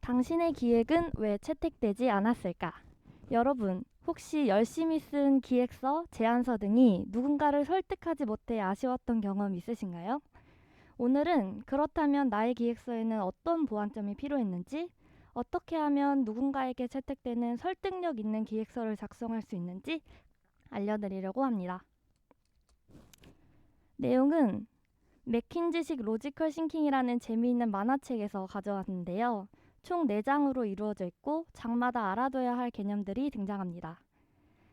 당신의 기획은 왜 채택되지 않았을까? 여러분, 혹시 열심히 쓴 기획서, 제안서 등이 누군가를 설득하지 못해 아쉬웠던 경험 있으신가요? 오늘은 그렇다면 나의 기획서에는 어떤 보완점이 필요했는지, 어떻게 하면 누군가에게 채택되는 설득력 있는 기획서를 작성할 수 있는지 알려드리려고 합니다. 내용은 맥킨지식 로지컬 싱킹이라는 재미있는 만화책에서 가져왔는데요. 총 4장으로 이루어져 있고 장마다 알아둬야 할 개념들이 등장합니다.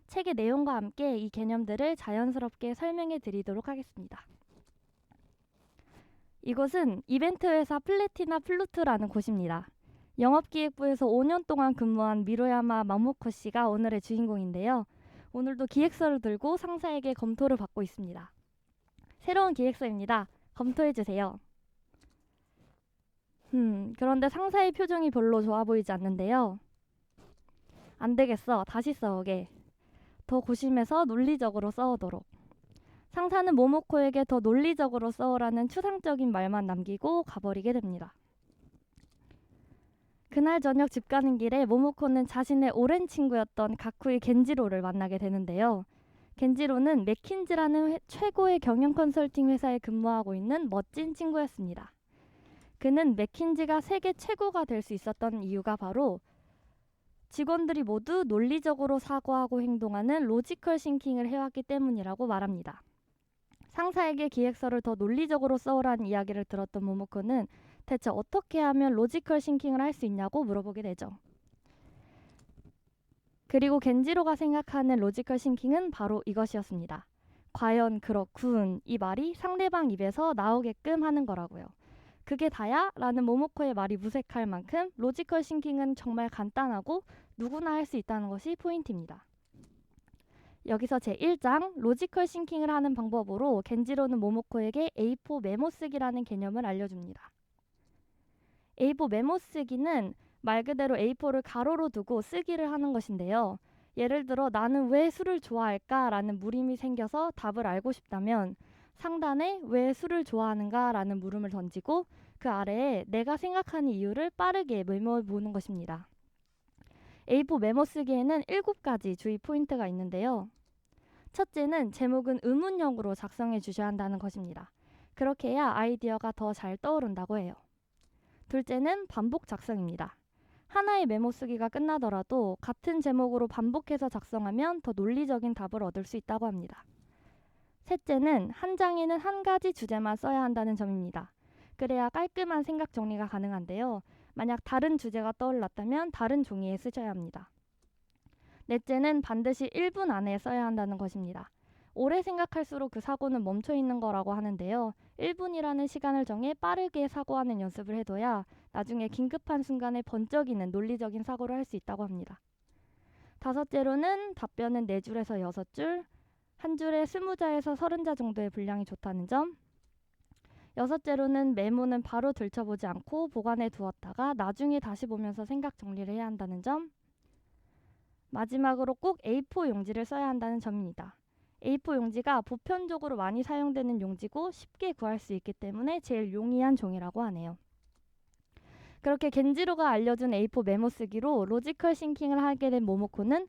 책의 내용과 함께 이 개념들을 자연스럽게 설명해 드리도록 하겠습니다. 이곳은 이벤트 회사 플래티나 플루트라는 곳입니다. 영업기획부에서 5년 동안 근무한 미로야마 마모코 씨가 오늘의 주인공인데요. 오늘도 기획서를 들고 상사에게 검토를 받고 있습니다. 새로운 기획서입니다. 검토해주세요. 그런데 상사의 표정이 별로 좋아 보이지 않는데요. 안 되겠어. 다시 써오게. 더 고심해서 논리적으로 써오도록. 상사는 모모코에게 더 논리적으로 써오라는 추상적인 말만 남기고 가버리게 됩니다. 그날 저녁 집 가는 길에 모모코는 자신의 오랜 친구였던 가쿠이 겐지로를 만나게 되는데요. 겐지로는 맥킨지라는 최고의 경영 컨설팅 회사에 근무하고 있는 멋진 친구였습니다. 그는 맥킨지가 세계 최고가 될 수 있었던 이유가 바로 직원들이 모두 논리적으로 사고하고 행동하는 로지컬 싱킹을 해왔기 때문이라고 말합니다. 상사에게 기획서를 더 논리적으로 써오라는 이야기를 들었던 모모코는 대체 어떻게 하면 로지컬 싱킹을 할 수 있냐고 물어보게 되죠. 그리고 겐지로가 생각하는 로지컬 싱킹은 바로 이것이었습니다. 과연 그렇군 이 말이 상대방 입에서 나오게끔 하는 거라고요. 그게 다야? 라는 모모코의 말이 무색할 만큼 로지컬 싱킹은 정말 간단하고 누구나 할 수 있다는 것이 포인트입니다. 여기서 제1장 로지컬 싱킹을 하는 방법으로 겐지로는 모모코에게 A4 메모 쓰기라는 개념을 알려줍니다. A4 메모 쓰기는 말 그대로 A4를 가로로 두고 쓰기를 하는 것인데요. 예를 들어 나는 왜 술을 좋아할까? 라는 물음이 생겨서 답을 알고 싶다면 상단에 왜 술을 좋아하는가? 라는 물음을 던지고 그 아래에 내가 생각하는 이유를 빠르게 메모해 보는 것입니다. A4 메모 쓰기에는 7가지 주의 포인트가 있는데요. 첫째는 제목은 의문형으로 작성해 주셔야 한다는 것입니다. 그렇게 해야 아이디어가 더 잘 떠오른다고 해요. 둘째는 반복 작성입니다. 하나의 메모 쓰기가 끝나더라도 같은 제목으로 반복해서 작성하면 더 논리적인 답을 얻을 수 있다고 합니다. 셋째는 한 장에는 한 가지 주제만 써야 한다는 점입니다. 그래야 깔끔한 생각 정리가 가능한데요. 만약 다른 주제가 떠올랐다면 다른 종이에 쓰셔야 합니다. 넷째는 반드시 1분 안에 써야 한다는 것입니다. 오래 생각할수록 그 사고는 멈춰 있는 거라고 하는데요. 1분이라는 시간을 정해 빠르게 사고하는 연습을 해둬야 나중에 긴급한 순간에 번쩍이는 논리적인 사고를 할 수 있다고 합니다. 다섯째로는 답변은 4줄에서 6줄, 한 줄에 20자에서 30자 정도의 분량이 좋다는 점. 여섯째로는 메모는 바로 들춰보지 않고 보관해 두었다가 나중에 다시 보면서 생각 정리를 해야 한다는 점. 마지막으로 꼭 A4 용지를 써야 한다는 점입니다. A4 용지가 보편적으로 많이 사용되는 용지고 쉽게 구할 수 있기 때문에 제일 용이한 종이라고 하네요. 그렇게 겐지로가 알려준 A4 메모 쓰기로 로지컬 싱킹을 하게 된 모모코는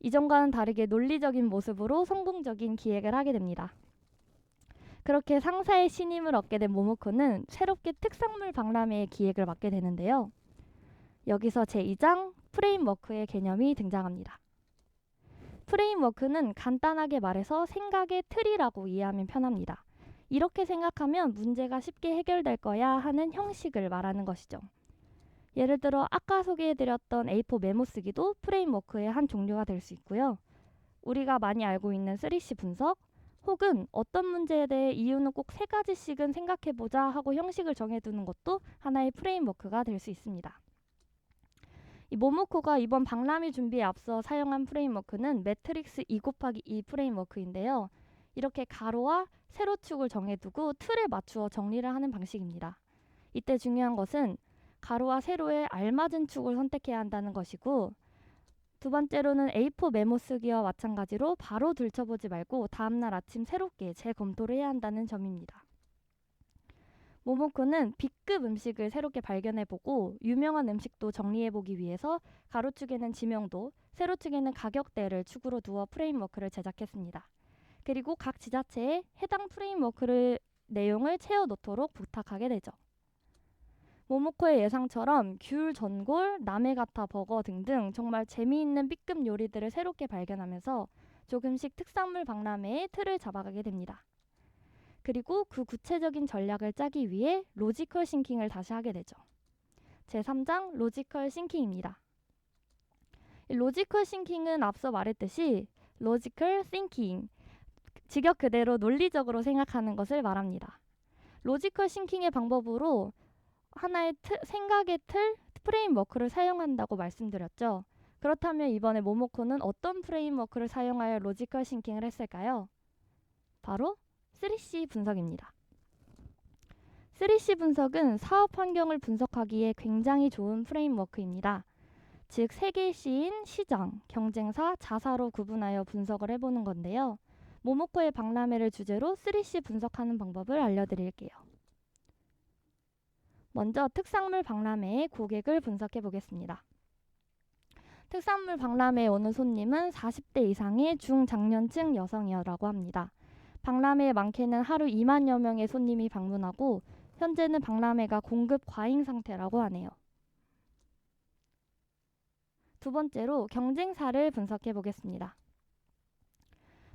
이전과는 다르게 논리적인 모습으로 성공적인 기획을 하게 됩니다. 그렇게 상사의 신임을 얻게 된 모모코는 새롭게 특산물 박람회의 기획을 맡게 되는데요. 여기서 제2장 프레임워크의 개념이 등장합니다. 프레임워크는 간단하게 말해서 생각의 틀이라고 이해하면 편합니다. 이렇게 생각하면 문제가 쉽게 해결될 거야 하는 형식을 말하는 것이죠. 예를 들어 아까 소개해드렸던 A4 메모 쓰기도 프레임워크의 한 종류가 될 수 있고요. 우리가 많이 알고 있는 3C 분석 혹은 어떤 문제에 대해 이유는 꼭 3가지씩은 생각해보자 하고 형식을 정해두는 것도 하나의 프레임워크가 될 수 있습니다. 이 모모코가 이번 박람회 준비에 앞서 사용한 프레임워크는 매트릭스 2곱하기2 프레임워크인데요. 이렇게 가로와 세로축을 정해두고 틀에 맞추어 정리를 하는 방식입니다. 이때 중요한 것은 가로와 세로에 알맞은 축을 선택해야 한다는 것이고 두 번째로는 A4 메모 쓰기와 마찬가지로 바로 들춰보지 말고 다음날 아침 새롭게 재검토를 해야 한다는 점입니다. 모모코는 B급 음식을 새롭게 발견해보고 유명한 음식도 정리해보기 위해서 가로축에는 지명도, 세로축에는 가격대를 축으로 두어 프레임워크를 제작했습니다. 그리고 각 지자체에 해당 프레임워크를 내용을 채워놓도록 부탁하게 되죠. 모모코의 예상처럼 귤 전골, 나메가타 버거 등등 정말 재미있는 B급 요리들을 새롭게 발견하면서 조금씩 특산물 박람회의 틀을 잡아가게 됩니다. 그리고 그 구체적인 전략을 짜기 위해 로지컬 싱킹을 다시 하게 되죠. 제3장 로지컬 싱킹입니다. 로지컬 싱킹은 앞서 말했듯이 로지컬 싱킹, 직역 그대로 논리적으로 생각하는 것을 말합니다. 로지컬 싱킹의 방법으로 하나의 생각의 틀, 프레임워크를 사용한다고 말씀드렸죠. 그렇다면 이번에 모모코는 어떤 프레임워크를 사용하여 로지컬 싱킹을 했을까요? 바로 3C 분석입니다. 3C 분석은 사업 환경을 분석하기에 굉장히 좋은 프레임워크입니다. 즉, 세 개의 C인 시장, 경쟁사, 자사로 구분하여 분석을 해보는 건데요. 모모코의 박람회를 주제로 3C 분석하는 방법을 알려드릴게요. 먼저 특산물 박람회의 고객을 분석해 보겠습니다. 특산물 박람회에 오는 손님은 40대 이상의 중장년층 여성이라고 합니다. 박람회에 많게는 하루 2만여 명의 손님이 방문하고 현재는 박람회가 공급 과잉 상태라고 하네요. 두 번째로 경쟁사를 분석해 보겠습니다.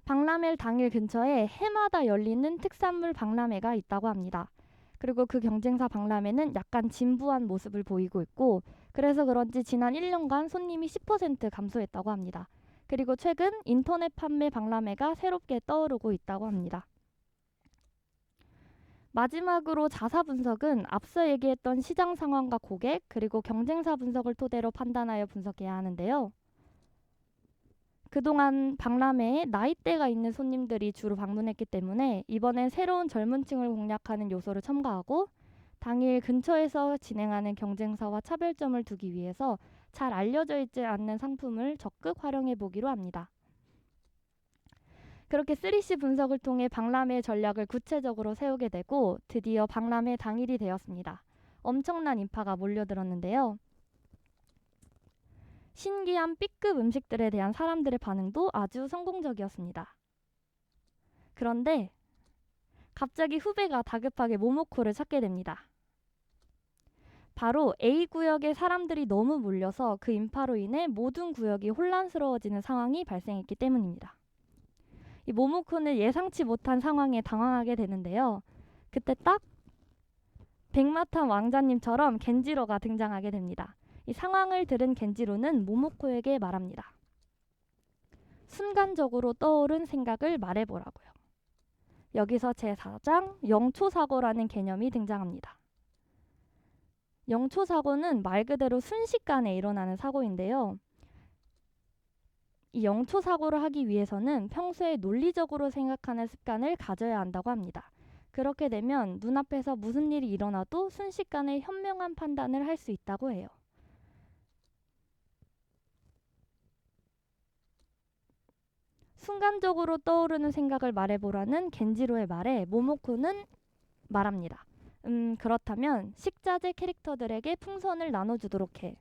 박람회 당일 근처에 해마다 열리는 특산물 박람회가 있다고 합니다. 그리고 그 경쟁사 박람회는 약간 진부한 모습을 보이고 있고 그래서 그런지 지난 1년간 손님이 10% 감소했다고 합니다. 그리고 최근 인터넷 판매 박람회가 새롭게 떠오르고 있다고 합니다. 마지막으로 자사 분석은 앞서 얘기했던 시장 상황과 고객 그리고 경쟁사 분석을 토대로 판단하여 분석해야 하는데요. 그동안 박람회에 나이대가 있는 손님들이 주로 방문했기 때문에 이번엔 새로운 젊은 층을 공략하는 요소를 첨가하고 당일 근처에서 진행하는 경쟁사와 차별점을 두기 위해서 잘 알려져 있지 않는 상품을 적극 활용해 보기로 합니다. 그렇게 3C 분석을 통해 박람회 전략을 구체적으로 세우게 되고 드디어 박람회 당일이 되었습니다. 엄청난 인파가 몰려들었는데요. 신기한 B급 음식들에 대한 사람들의 반응도 아주 성공적이었습니다. 그런데 갑자기 후배가 다급하게 모모코를 찾게 됩니다. 바로 A구역에 사람들이 너무 몰려서 그 인파로 인해 모든 구역이 혼란스러워지는 상황이 발생했기 때문입니다. 이 모모코는 예상치 못한 상황에 당황하게 되는데요. 그때 딱 백마탄 왕자님처럼 겐지로가 등장하게 됩니다. 이 상황을 들은 겐지로는 모모코에게 말합니다. 순간적으로 떠오른 생각을 말해보라고요. 여기서 제4장 영초사고라는 개념이 등장합니다. 영초사고는 말 그대로 순식간에 일어나는 사고인데요. 이 영초사고를 하기 위해서는 평소에 논리적으로 생각하는 습관을 가져야 한다고 합니다. 그렇게 되면 눈앞에서 무슨 일이 일어나도 순식간에 현명한 판단을 할 수 있다고 해요. 순간적으로 떠오르는 생각을 말해보라는 겐지로의 말에 모모코는 말합니다. 그렇다면 식자재 캐릭터들에게 풍선을 나눠주도록 해.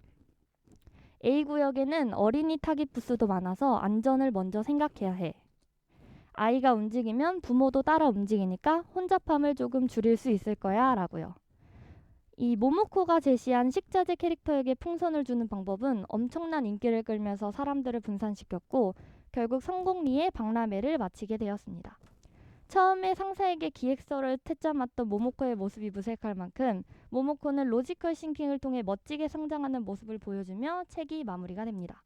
A구역에는 어린이 타깃 부스도 많아서 안전을 먼저 생각해야 해. 아이가 움직이면 부모도 따라 움직이니까 혼잡함을 조금 줄일 수 있을 거야 라고요. 이 모모코가 제시한 식자재 캐릭터에게 풍선을 주는 방법은 엄청난 인기를 끌면서 사람들을 분산시켰고 결국 성공리에 박람회를 마치게 되었습니다. 처음에 상사에게 기획서를 퇴짜 맞던 모모코의 모습이 무색할 만큼 모모코는 로지컬 싱킹을 통해 멋지게 성장하는 모습을 보여주며 책이 마무리가 됩니다.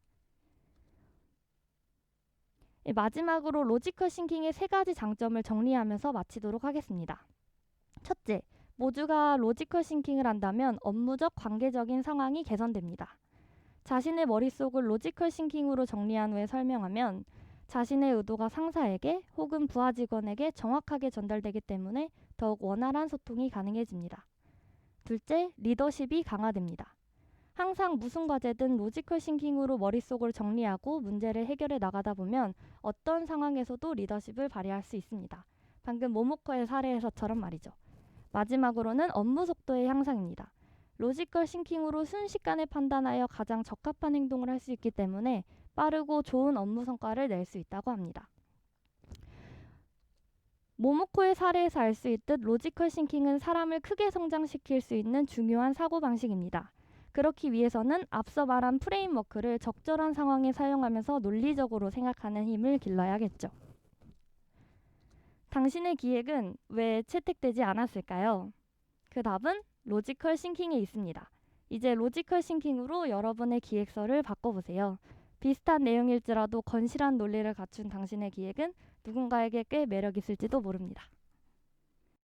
마지막으로 로지컬 싱킹의 3가지 장점을 정리하면서 마치도록 하겠습니다. 첫째, 모두가 로지컬 싱킹을 한다면 업무적 관계적인 상황이 개선됩니다. 자신의 머릿속을 로지컬 싱킹으로 정리한 후에 설명하면 자신의 의도가 상사에게 혹은 부하 직원에게 정확하게 전달되기 때문에 더욱 원활한 소통이 가능해집니다. 둘째, 리더십이 강화됩니다. 항상 무슨 과제든 로지컬 싱킹으로 머릿속을 정리하고 문제를 해결해 나가다 보면 어떤 상황에서도 리더십을 발휘할 수 있습니다. 방금 모모코의 사례에서처럼 말이죠. 마지막으로는 업무 속도의 향상입니다. 로지컬 싱킹으로 순식간에 판단하여 가장 적합한 행동을 할 수 있기 때문에 빠르고 좋은 업무 성과를 낼 수 있다고 합니다. 모모코의 사례에서 알 수 있듯 로지컬 싱킹은 사람을 크게 성장시킬 수 있는 중요한 사고방식입니다. 그렇기 위해서는 앞서 말한 프레임워크를 적절한 상황에 사용하면서 논리적으로 생각하는 힘을 길러야겠죠. 당신의 기획은 왜 채택되지 않았을까요? 그 답은 로지컬 싱킹에 있습니다. 이제 로지컬 싱킹으로 여러분의 기획서를 바꿔보세요. 비슷한 내용일지라도 건실한 논리를 갖춘 당신의 기획은 누군가에게 꽤 매력 있을지도 모릅니다.